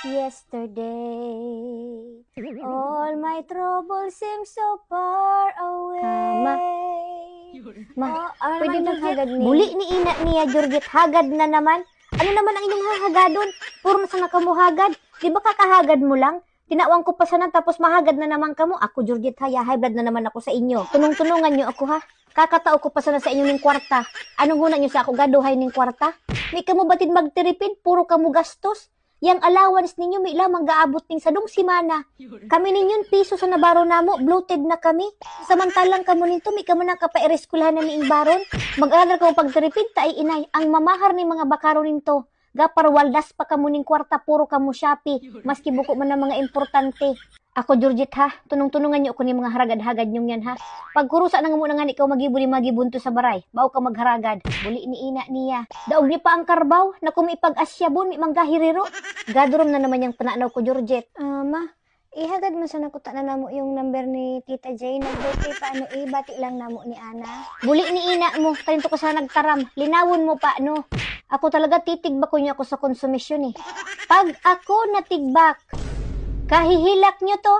yesterday. All my troubles seem so far away. Pwede bang hagad ni... Buli ni ina niya, Georgette. Hagad na naman. Ano naman ang inyong hahagadon? Puro na sana kamo hagad. Di ba kakahagad mo lang? Tinawang ko pa sana tapos mahagad na naman kamo. Ako, Georgette, haya, high blood na naman ako sa inyo. Tunong-tunungan nyo ako, ha? Kakatao ko pa sana sa inyo ning kwarta. Anong huna nyo sa ako gaduhay ning kwarta? May kamo batid magtiripid, puro kamo gastos. Yang allowance ninyo may lamang gaabot ning sadong simana. Kami ninyon piso sa nabaro namo, bloated na kami. Samantalang kamo nito, may kamo na kapaireskwelahan na niing baron. Mag-aral kamo pagtiripid, tay inay, ang mamahar ni mga bakaro ninto. Gapar waldas pa kamo ning kwarta, puro kamo Shopee, maski buko man ang mga importante. Ako, Georgette, ha? Tunong-tunungan niyo ako ni mga haragad-hagad niyong yan, ha? Pagkurusa na nga muna nga ikaw magibuli-magibunto sa baray. Bao ka magharagad. Buli ni ina niya. Daog ni pa ang karbaw na kumipag-asyabon, may manggahiriro. Gadurom na naman yung pananaw ko, Georgette. Ma, ihagad mo sana ko na namo yung number ni Tita Jay. Nag-birthday pa bati lang namo ni Ana. Buli ni ina mo. Kalinto ko sana nagtaram. Linawon mo pa, no? Ako talaga titigbak ko niya ako sa konsumisyon, eh. Pag ako natigbak, kahihilak nyo to.